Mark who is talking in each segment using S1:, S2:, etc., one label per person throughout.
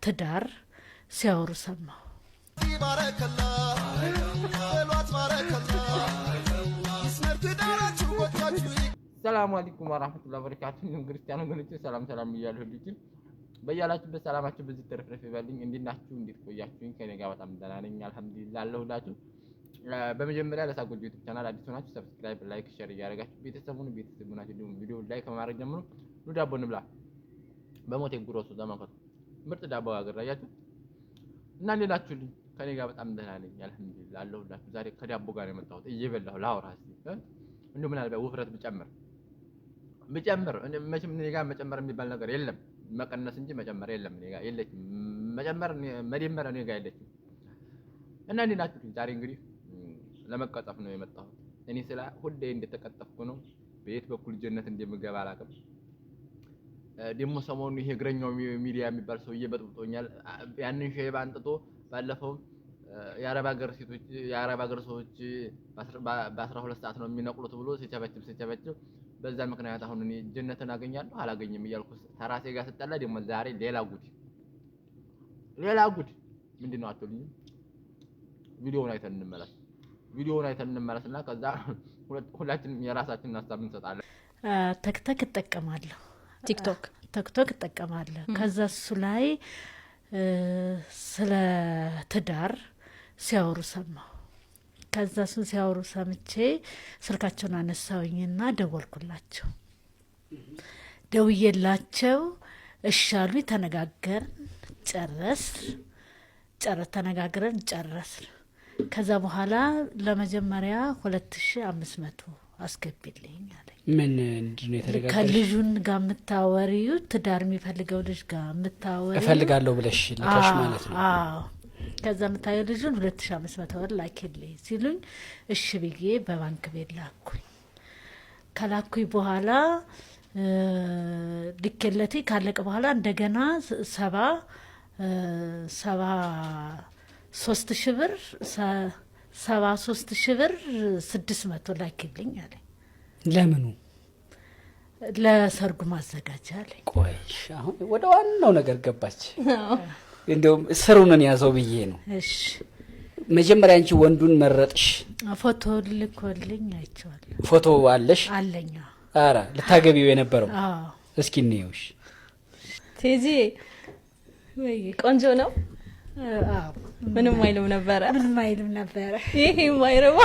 S1: ትዳር ሲያወሩ ሰማሁ።
S2: ሰላም አለይኩም ወራህመቱላሂ ወበረካቱሁ። ክርስቲያኑ ወገኖቼ ሰላም እያልሁ ልጅ በያላችሁበት ሰላማችሁ በዚህ ተረፍረፍ ይበልኝ። እንዴት ናችሁ? እንዴት ቆያችሁኝ? ከኔ ጋር በጣም ደህና ነኝ አልሐምዱሊላህ አለሁላችሁ። በመጀመሪያ ለሳጎጆ ዩቲዩብ ቻናል አዲስ ሆናችሁ ሰብስክራይብ፣ ላይክ፣ ሼር እያደረጋችሁ ቤተሰብ ናችሁ። ደግሞ ቪዲዮ ላይክ ከማድረግ ጀምሮ ኑ ዳቦ እንብላ። በሞቴ ጉሮሱ ዘመንከቱ ምርጥ ዳቦ አገራያችሁ እና እንዴት ናችሁልኝ? ከኔ ጋር በጣም ደህና ነኝ አልሐምዱሊላህ አለሁላችሁ። ዛሬ ከዳቦ ጋር ነው የመጣሁት። እየበላሁ ላውራ እስኪ እንደው ምናልባት ውፍረት ብጨምር መቼም እኔ ጋር መጨመር የሚባል ነገር የለም፣ መቀነስ እንጂ መጨመር የለም። እኔ ጋር የለችም መደመር እኔ ጋር የለችም። እና እንዴት ናችሁልኝ? ዛሬ እንግዲህ ለመቀጠፍ ነው የመጣሁት። እኔ ስለ ሁሌ እንደተቀጠፍኩ ነው። በየት በኩል ጀነት እንደምገባ አላውቅም። ደግሞ ሰሞኑን ይሄ እግረኛው ሚዲያ የሚባል ሰውዬ በጥብጦኛል። ያንን ሸይባ አንጥቶ ባለፈው የአረብ ሀገር ሰዎች በ12 ሰዓት ነው የሚነቅሉት ብሎ ሲቸበችብ በዛ ምክንያት አሁን እኔ ጀነትን አገኛለሁ አላገኝም እያልኩ ተራሴ ጋር ስጠላ ደግሞ ዛሬ ሌላ ጉድ ምንድነው አትሉኝ? ቪዲዮውን አይተን እንመለስና ከዛ ሁላችንም የራሳችንን ሀሳብ እንሰጣለን።
S1: ተክተክ እጠቀማለሁ፣ ቲክቶክ እጠቀማለሁ። ከዛ እሱ ላይ ስለ ትዳር ሲያወሩ ሰማሁ። ከዛ እሱን ሲያወሩ ሰምቼ ስልካቸውን አነሳውኝና ደወልኩላቸው። ደውዬላቸው እሺ አሉኝ። ተነጋግረን ጨረስን። ከዛ በኋላ ለመጀመሪያ 2500 አስገቢልኝ አለኝ።
S3: ምን እንድነው የተደረገው?
S1: ከልጁን ጋር የምታወሪው ትዳር የሚፈልገው ልጅ ጋር የምታወሪው
S3: እፈልጋለሁ ብለሽ ልከሽ ማለት ነው?
S1: አዎ። ከዛ የምታየው ልጁን 2500 ብር ላኪልኝ ሲሉኝ እሺ ብዬ በባንክ ቤት ላኩኝ። ከላኩኝ በኋላ ልኬለቴ ካለቀ በኋላ እንደገና 73,000 ብር 600 ላኪልኝ አለኝ።
S3: ለምኑ?
S1: ለሰርጉ ማዘጋጃ አለኝ።
S3: ቆይ አሁን ወደ ዋናው ነገር ገባች። እንደውም ስሩንን ያዘው ብዬ ነው።
S1: እሺ
S3: መጀመሪያ አንቺ ወንዱን መረጥሽ?
S1: ፎቶ ልኮልኝ አይቼዋለሁ።
S3: ፎቶ አለሽ?
S1: አለኝ።
S3: አረ ልታገቢው የነበረው?
S1: አዎ።
S3: እስኪ እንየውሽ።
S4: ቴጂ ቆንጆ ነው።
S1: አዎ።
S4: ምንም አይልም ነበረ።
S1: ይሄ
S4: ማይረባ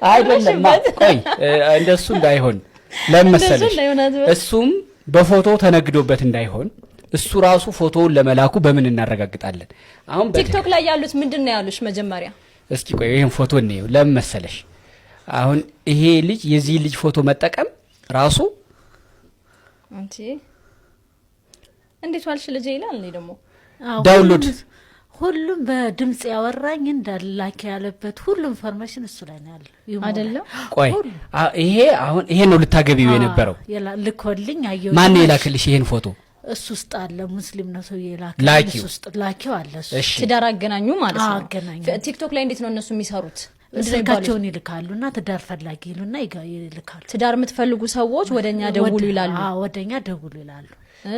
S3: አይደለም። ቆይ እንደሱ እንዳይሆን ለምን መሰለሽ? እሱም በፎቶ ተነግዶበት እንዳይሆን እሱ ራሱ ፎቶውን ለመላኩ በምን እናረጋግጣለን? አሁን
S4: ቲክቶክ ላይ ያሉት ምንድነው ያሉሽ? መጀመሪያ
S3: እስኪ ቆይ ይሄን ፎቶ እንየው። ለምን መሰለሽ? አሁን ይሄ ልጅ የዚህ ልጅ ፎቶ መጠቀም ራሱ
S4: አንቺ እንዴት ዋልሽ ልጅ ይላል። እኔ ደግሞ
S3: ዳውንሎድ
S1: ሁሉም በድምጽ ያወራኝ እንዳላክ ያለበት ሁሉ ኢንፎርሜሽን እሱ ላይ ነው ያለው
S4: አይደለም?
S3: ቆይ ይሄ አሁን ይሄ ነው ልታገቢው የነበረው?
S1: ልኮልኝ አየው።
S3: ማን የላክልሽ ይሄን ፎቶ?
S1: እሱ ውስጥ አለ ሙስሊም ነው ሰው የላከ
S3: ላኪው
S1: ውስጥ ላኪው አለ። እሱ
S4: ትዳር አገናኙ ማለት ነው።
S1: አገናኙ።
S4: ቲክቶክ ላይ እንዴት ነው እነሱ የሚሰሩት?
S1: ስልካቸውን ይልካሉና ትዳር ፈላጊ ይሉና ይልካሉ።
S4: ትዳር የምትፈልጉ ሰዎች ወደኛ ደውሉ ይላሉ።
S1: ወደኛ ደውሉ ይላሉ።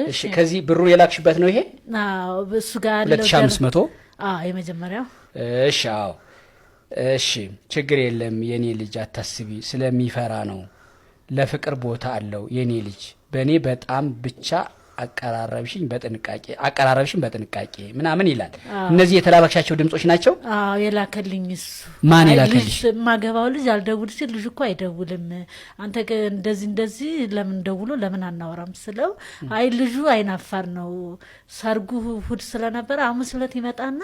S3: እሺ ከዚህ ብሩ የላክሽበት ነው ይሄ?
S1: አዎ እሱ ጋር
S3: 2500
S1: የመጀመሪያው።
S3: እሺ አዎ እሺ ችግር የለም የኔ ልጅ አታስቢ፣ ስለሚፈራ ነው። ለፍቅር ቦታ አለው የኔ ልጅ። በእኔ በጣም ብቻ አቀራረብሽኝ በጥንቃቄ ምናምን ይላል። እነዚህ የተላላክሻቸው ድምጾች ናቸው?
S1: አዎ የላከልኝ እሱ።
S3: ማን የላከልሽ?
S1: ማገባው ልጅ አልደውል ሲል ልጅ እኮ አይደውልም። አንተ እንደዚህ ለምን ደውሎ ለምን አናወራም ስለው አይ ልጁ አይናፋር ነው፣ ሰርጉ እሑድ ስለነበረ ሐሙስ ዕለት ይመጣና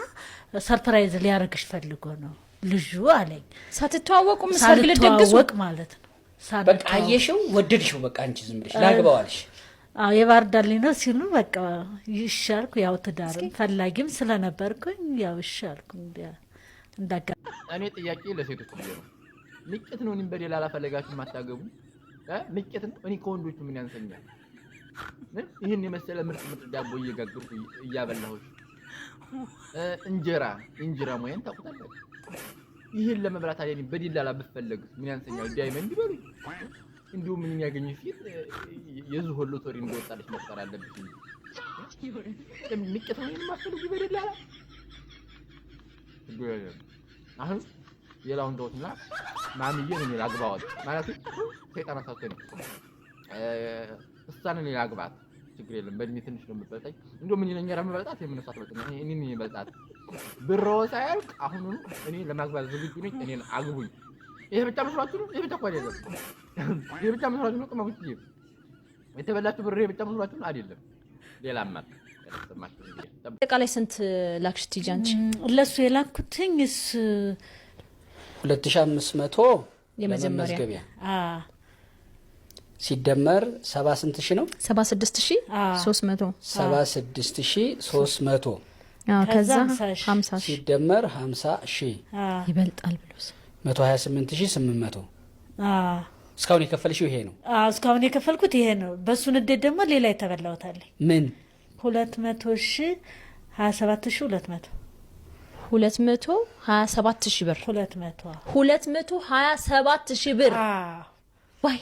S1: ሰርፕራይዝ ሊያረግሽ ፈልጎ ነው ልጁ አለኝ።
S4: ሳትተዋወቁም ሰርግ ልትደግሱ
S1: ማለት ነው።
S3: በቃ አየሽው፣ ወደድሽው፣ በቃ አንቺ ዝም ብለሽ ላግባው አልሽ።
S1: የባርዳልኝ ነው ሲሉ በቃ ይሻልኩ። ያው ትዳር ፈላጊም ስለነበርኩኝ ያው ይሻልኩ። እንዳጋ
S2: እኔ ጥያቄ ለሴቶች ነው። ልቅት ነው እኔም በሌላ አላፈለጋችሁ ማታገቡ ልቅት ነው። እኔ ከወንዶቹ ምን ያንሰኛል? ይሄን የመሰለ ምርጥ ዳቦ እየጋገርኩ እያበላሁሽ እንጀራ ሞያን ታውቁታላችሁ። ይሄን ለመብላት አይደል በዲላላ ብፈልግ ምን ያንሰኛል? ዳይመንድ ይበሉኝ። እንዲሁ ምን ያገኙ ፊት የዙ ሁሉ ቶሪ እንደወጣለች መጣር አለብሽ። ምንጭት ነው የማፈልጉ በደላላ አሁን የላውን ተውትና ማሚዬን እኔ ላግባዋት ማለት ሰይጣን አሳሰኝ ነው እሷን እኔ ላግባት ችግር የለም በእድሜ ትንሽ ነው የምትበልጠኝ እንደው ምን ይለኛል የምበልጣት የምነሳት በጥኛ እኔ ምን ይበልጣት ብሮው ሳያልቅ አሁን እኔ ለማግባት ዝግጁ ነኝ እኔን አግቡኝ ይሄ ብቻ መስሏችሁ ነው ይሄ ብቻ እኮ አይደለም ይሄ ብቻ መስሏችሁ ነው ቅመሞች የተበላችሁ ብር ይሄ ብቻ መስሏችሁ ነው አይደለም ሌላም ማለት ተሰማችሁ እንግዲህ
S4: አጠቃላይ ስንት ላክሽ ትይጂ አንቺ
S1: ለሱ የላኩትኝስ
S3: 2500
S4: የመጀመሪያ
S3: ሲደመር 70 ስንት ሺህ ነው
S4: 76300
S3: 76300
S4: ከዛ 50
S3: ሲደመር 50 ሺህ
S4: ይበልጣል ብሎስ
S3: 128800 እስካሁን የከፈልሽው ይሄ ነው
S1: እስካሁን የከፈልኩት ይሄ ነው በሱ ንዴት ደግሞ ሌላ የተበላውታል
S3: ምን
S1: 200 ሺህ 27200
S4: 227 ሺህ ብር 227 ሺህ ብር ዋይ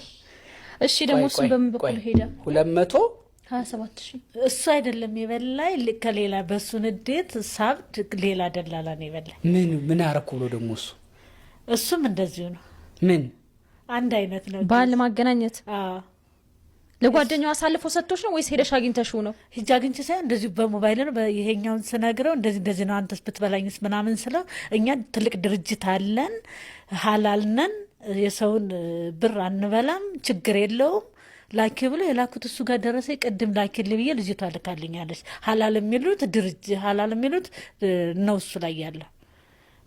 S4: እሺ ደግሞ እሱ በምን በኩል ሄደ
S3: 227
S4: ሺህ
S1: እሱ አይደለም የበላይ ከሌላ በሱ ንዴት ሳብድ ሌላ ደላላ ነው የበላይ
S3: ምን አረኩ ብሎ ደግሞ
S1: እሱም እንደዚሁ ነው
S3: ምን
S1: አንድ አይነት ነው
S4: ባል ማገናኘት ለጓደኛው አሳልፎ ሰጥቶሽ ነው ወይስ ሄደሽ አግኝተሽው ነው
S1: ሂጅ አግኝቼ ሳይሆን እንደዚህ በሞባይል ነው ይሄኛውን ስነግረው እንደዚህ ነው አንተስ ብትበላኝስ ምናምን ስለው እኛ ትልቅ ድርጅት አለን ሐላል ነን የሰውን ብር አንበላም ችግር የለውም ላኪ ብሎ የላኩት እሱ ጋር ደረሰ ቅድም ላኪልኝ ብዬ ልጅቷ ልካልኛለች ሐላል የሚሉት ድርጅት ሐላል የሚሉት ነው እሱ ላይ ያለው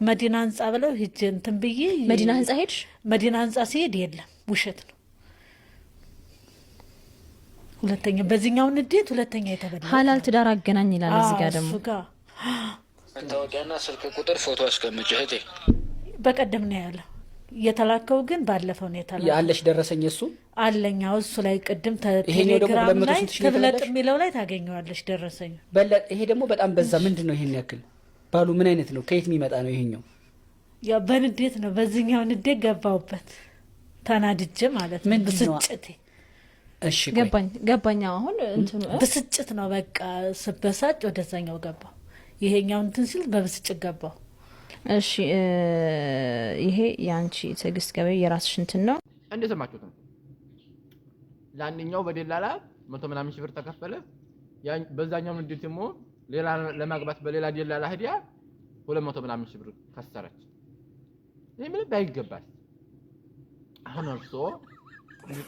S1: መዲና ህንጻ ብለው ሂጅ እንትን ብዬ
S4: መዲና ህንጻ ሄድሽ
S1: መዲና ህንጻ ሲሄድ የለም ውሸት ነው ሁለተኛ በዚህኛው ንዴት ሁለተኛ የተበላ
S4: ሐላል ትዳር አገናኝ ይላል እዚህ ጋር ደግሞ
S3: መታወቂያና ስልክ ቁጥር ፎቶ አስቀምጪ እህቴ
S1: በቀደም ነው ያለው የተላከው ግን ባለፈው ነው የተላከው
S3: ያለሽ ደረሰኝ እሱ
S1: አለኛው እሱ ላይ ቅድም ቴሌግራም ላይ ተብለጥ የሚለው ላይ ታገኘዋለሽ ደረሰኝ
S3: ይሄ ደግሞ በጣም በዛ ምንድነው ይሄን ያክል ባሉ ምን አይነት ነው ከየት የሚመጣ ነው ይሄኛው
S1: ያ በንዴት ነው በዚህኛው ንዴት ገባውበት ተናድጄ ማለት ነው ብስጭት
S3: እሺ
S4: ገባኝ አሁን እንትኑ
S1: ብስጭት ነው በቃ ስበሳጭ ወደዛኛው ገባው ይሄኛው እንትን ሲል በብስጭት ገባው
S4: እሺ ይሄ ያንቺ ትዕግስት ገበይ የራስሽ እንትን ነው
S2: እንደሰማችሁት ነው ለአንደኛው በደላላ 100 ምናምን ሺህ ብር ተከፈለ በዛኛው ንዴት ደግሞ ሌላ ለማግባት በሌላ ደላላ ሄዲያ 200 ምናምን ሺህ ብር ከሰረች ይሄ ምን ባይገባል አሁን እርሶ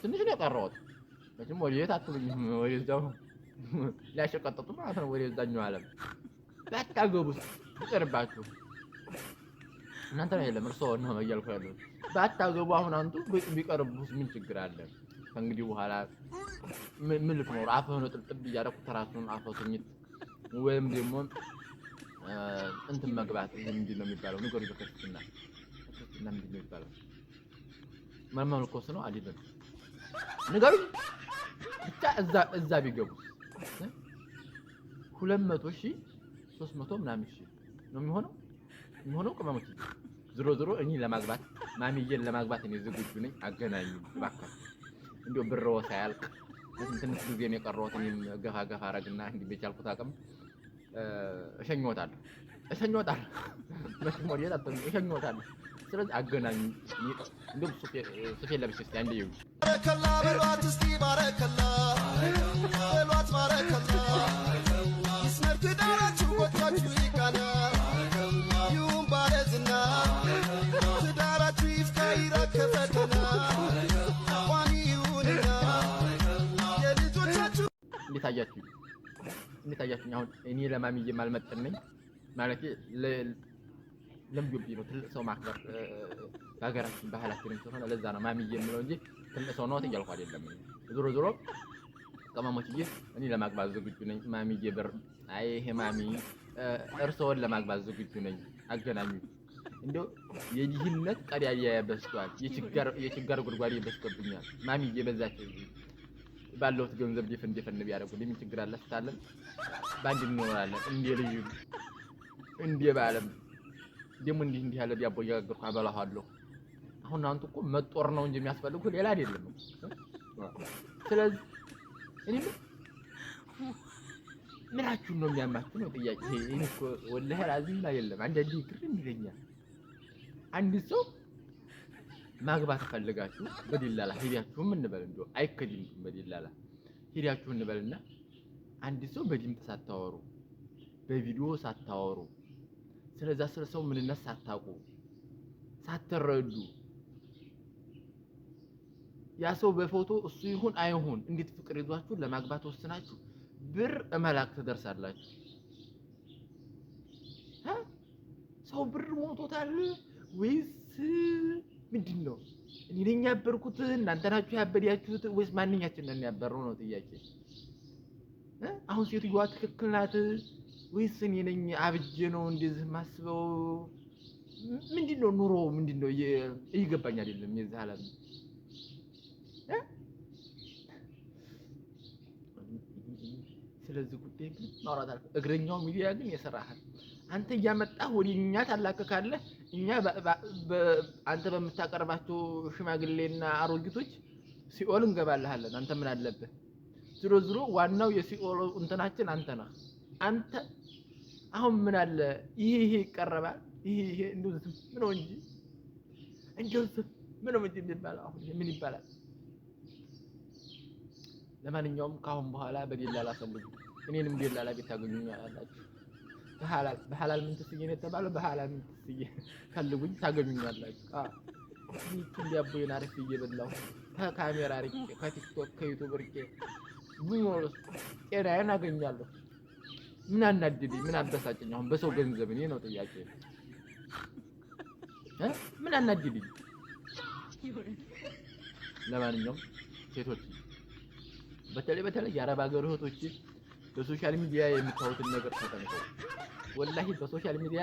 S2: ትንሽ ነው የቀረውት መቼም ወዴት አትሉኝም ወዴዛው ሊያሸቀጥጡ ማለት ነው ወዴዛኛው ዓለም ባታገቡስ ይቀርባችሁ እናንተ ነው የለም እርሶ ነው እያልኩ ያለው ባታገቡ አሁን አንቱ ቢቀርቡስ ምን ችግር አለ ከእንግዲህ በኋላ ምን ልትኖር አፈሆነ ጥልጥብ እያደረኩ ተራሱን አፈቱኝት ወይም ደግሞ እንትን መግባት ምንድን ነው የሚባለው ንገሩ በክርስትና ምንድን ነው የሚባለው መልኮስ ነው አይደለም ንገሩ ብቻ እዛ ቢገቡ 200 ሺህ 300 ምናምን ሺህ ነው የሚሆነው ቅመሞች ዝሮ እኔ ለማግባት ማሚዬን ለማግባት እኔ ዝግጁ ነኝ አገናኙ ባካችሁ እንዴ ብርዎ ሳያልቅ ትንሽ ጊዜ ነው የቀረውት እኔም ገፋ አረግና እንዴ በቻልኩት አቅም እሸኝዎታለሁ መስሞር የታጠም እሸኝዎታለሁ ስለዚህ አገናኙ እንደም ሱፌ ለብሼ እስቲ አንዴ ይው ባረከላ በሏት እስቲ ባረከላ በሏት ባረከላ ይስመርት ዳራችሁ ወጣችሁ ይቃና ይሁን ባለዝና ትዳራችሁ ይፍካ ይረከፈተና ቋሚ ይሁንና የልጆቻችሁ እንዴት አያችሁ አሁን እኔ ለማሚዬ ማልመጥን ነኝ ማለት ለምጆብኝ ነው ትልቅ ሰው ማክበር በሀገራችን ባህላችንም ስለሆነ ለዛ ነው ማሚዬ የምለው እንጂ ትልቅ ሰው ነው እያልኩ አይደለም ዞሮ ቅመሞችዬ እኔ ለማግባት ዝግጁ ነኝ ማሚዬ ብር አይ ይሄ ማሚ እርሶን ለማግባት ዝግጁ ነኝ አገናኙ እንደው የጅህነት ቀዳያ ያበስቷል የችጋር ጉድጓድ ይበስቶብኛል ማሚዬ በዛች ባለውት ገንዘብ ዲፈን ቢያደርጉ ለምን ችግር አለ ስታለን ባንድ እንኖራለን እንደ ልጅ እንደ ባለም ደሞ እንዲህ ያለ ዲያቦ ያገርኩ አበላሃለሁ አሁን አንተ እኮ መጦር ነው እንጂ የሚያስፈልጉ ሌላ አይደለም ስለዚህ እኔ ምናችሁን ነው የሚያማችሁ ነው ጥያቄ። ይሄ እኮ ወላሂ ላዚም ላይ የለም። አንዳንዴ ግርም ይለኛል። አንድ ሰው ማግባት ፈልጋችሁ በዲላላ ሄዳችሁም እንበል እንደው አይከድም በዲላላ ሄዳችሁ እንበልና አንድ ሰው በድምፅ ሳታወሩ በቪዲዮ ሳታወሩ ስለዛ ስለ ሰው ምንነት ሳታውቁ ሳትረዱ ያ ሰው በፎቶ እሱ ይሁን አይሁን እንዴት ፍቅር ይዟችሁ ለማግባት ወስናችሁ ብር እመላክ ትደርሳላችሁ። ሰው ብር ሞቶታል ወይስ ምንድነው? እኔ ነኝ ያበርኩት እናንተ ናችሁ ያበዳችሁት ወይስ ማንኛችን ነን ያበረው ነው ጥያቄ። አሁን ሴትዮዋ ትክክል ናት ወይስ እኔ ነኝ አብጄ ነው እንደዚህ ማስበው? ምንድነው ኑሮ ምንድነው እየገባኝ አይደለም የዚህ ዓለም ስለዚህ ጉዳይ ግን ማውራት አልኩ። እግረኛው ሚዲያ ግን የሰራሃል አንተ እያመጣህ ወዲኛ ታላከካለህ። እኛ አንተ በምታቀርባቸው ሽማግሌና አሮጊቶች ሲኦል እንገባልሃለን። አንተ ምን አለብህ? ዝሮ ዝሮ ዋናው የሲኦል እንትናችን አንተ ነህ። አንተ አሁን ምን አለ ይሄ ይቀርባል ይሄ እንደው ዝም ነው እንጂ እንደው ዝም ነው እንጂ የሚባለው አሁን ምን ይባላል? ለማንኛውም ካሁን በኋላ በደላላ ፈልጉ። እኔንም ደላላ ቤት ታገኙኛላችሁ። በሐላል ምን ትስዬ ነው የተባለው? በሐላል ምን ትስዬ ፈልጉኝ ታገኙኛላችሁ። ይህን ዲያቦዬን አሪፍ እየበላሁ ከካሜራ ርቄ ከቲክቶክ ከዩቱብ ርቄ ብኖርስ ጤናዬን አገኛለሁ። ምን አናድደኝ? ምን አበሳጨኝ? አሁን በሰው ገንዘብ እኔ ነው ጥያቄ ምን አናድደኝ? ለማንኛውም ሴቶች በተለይ የአረብ ሀገር እህቶች በሶሻል ሚዲያ የምታዩትን ነገር ተጠንቀቁ። ወላሂ በሶሻል ሚዲያ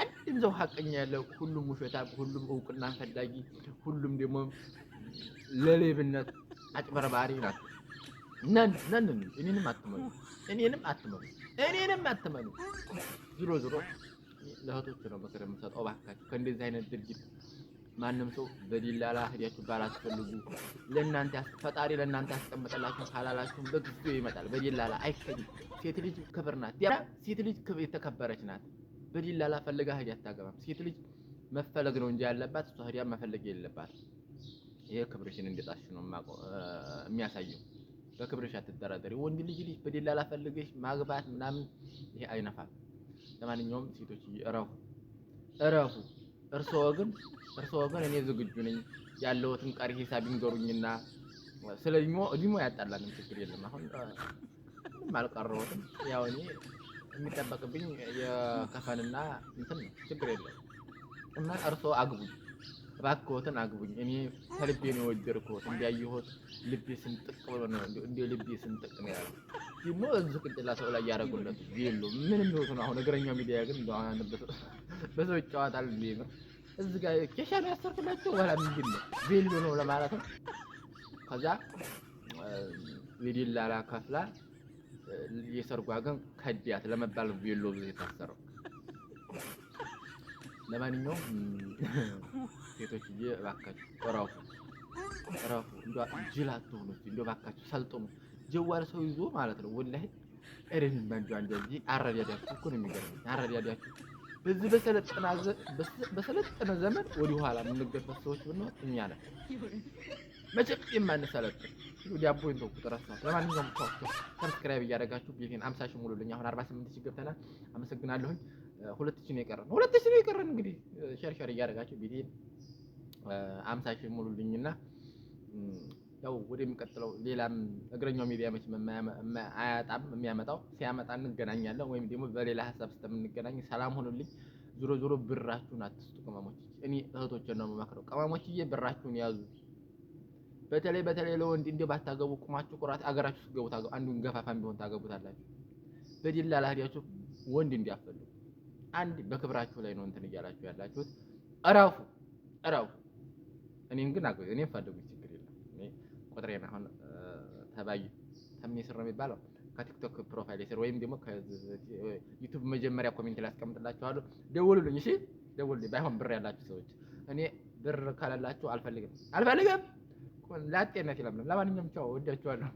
S2: አንድም ሰው ሐቀኛ ያለው ሁሉም ውሸታም፣ ሁሉም እውቅና ፈላጊ፣ ሁሉም ደግሞ ለሌብነት አጭበርባሪ ናቸው። እኔንም አትመኑ። ዝሮ ለእህቶች ነው ምክር የምሰጠው። እባካችሁ ከእንደዚህ አይነት ድርጊት ማንም ሰው በዲላላ ሄዳችሁ ባላስፈልጉ ለእናንተ ፈጣሪ ለእናንተ ያስቀምጠላችሁ ካላላችሁ በጊዜው ይመጣል። በዲላላ አይከድም። ሴት ልጅ ክብር ናት። ሴት ልጅ የተከበረች ናት። በዲላላ ፈልጋ ሄዳ አታገባም። ሴት ልጅ መፈለግ ነው እንጂ ያለባት እሷ ሄዳ መፈለግ የለባት። ይሄ ክብርሽን እንደጣሽ ነው የሚያሳየው። በክብርሽ አትደራደሪ። ወንድ ልጅ በዲላላ ፈልገሽ ማግባት ምናምን ይሄ አይነፋም። ለማንኛውም ሴቶች እረፉ። እርስዎ ግን እኔ ዝግጁ ነኝ ያለውትን ቀሪ ሂሳብ ይንገሩኝና ስለዲሞ ያጣላንም ችግር የለም። አሁን ምንም አልቀረሁትም። ያው እኔ የሚጠበቅብኝ የከፈንና እንትን ነው፣ ችግር የለም። እና እርስዎ አግቡኝ፣ እባክዎትን አግቡኝ። እኔ ከልቤ ነው የወደድኩት። እንዲያየሁት ልቤ ስንጥቅ ብሎ ነው ልቤ ስንጥቅ ነው ያለው። ደግሞ እዚህ ቅጥላ ሰው ላይ ያደረጉለት ቬሎ ምንም ይወቱ ነው። አሁን እግረኛው ሚዲያ ግን እንደው በሰው ይጫወታል እንዴ ነው? እዚህ ጋር ኬሻ ነው ያሰርኩላቸው ወላ ምንድን ነው ቬሎ ነው ለማለት ነው። ከዛ ለዲላላ ከፍላ የሰርጓ ግን ከዲያት ለመባል ቬሎ ብዙ የታሰረው። ለማንኛውም ሴቶችዬ እባካችሁ እረፉ። እንደው ጅል አትሁኑ። እንደው እባካችሁ ሰልጥኑ። ጀዋር ሰው ይዞ ማለት ነው ወላሂ እረን መንጆ አንደዚህ አረዳዳችሁ እኮ ነው የሚገርመኝ። አረዳዳችሁ በዚህ በሰለጠነ ዘመን ወዲህ ኋላ የምንገፈት ሰዎች ብንሆን እኛ ነን መቼም የማንሰለጥን። ዲያቦዬን ተውኩት እረሳሁት። ለማንኛውም ሰብስክራይብ እያደረጋችሁ ቤቴን 50 ሺህ ሙሉልኝ። አሁን 48 ሺህ ገብተናል። አመሰግናለሁኝ። 2000 ነው የቀረን። እንግዲህ ሸር እያደረጋችሁ ቤቴን 50 ሺህ ሙሉልኝና ያው ወደሚቀጥለው ሌላም እግረኛው ሚዲያ መቼም አያጣም የሚያመጣው። ሲያመጣ እንገናኛለን፣ ወይም ደግሞ በሌላ ሀሳብ ስለምንገናኝ ሰላም ሆኑልኝ። ዞሮ ብራችሁን አትስጡ ቅመሞች። እኔ እህቶችን ነው የምመክረው። ቅመሞችዬ ብራችሁን ያዙ። በተለይ ለወንድ እንደው ባታገቡ ቁማችሁ ቁራት አገራችሁ ስትገቡ አንዱን ገፋፋም ቢሆን ታገቡታላችሁ። በዲላላ ሄዳችሁ ወንድ እንዲያፈልጉ አንድ በክብራችሁ ላይ ነው እንትን እያላችሁ ያላችሁት። እረፉ። እኔን ግን እኔን ፈልጉኝ፣ ችግር የለም። እኔ ቁጥሬን አሁን ተባይ ተምስር ነው የሚባለው ከቲክቶክ ፕሮፋይል ስር ወይም ደግሞ ከዩቲዩብ መጀመሪያ ኮሜንት ላይ አስቀምጥላችኋለሁ። ደውሉልኝ። እሺ ደውሉልኝ። ባይሆን ብር ያላችሁ ሰዎች፣ እኔ ብር ካላላችሁ አልፈልግም። ላጤነት ይለምለም። ለማንኛውም ቻው፣ ወዳችኋለሁ።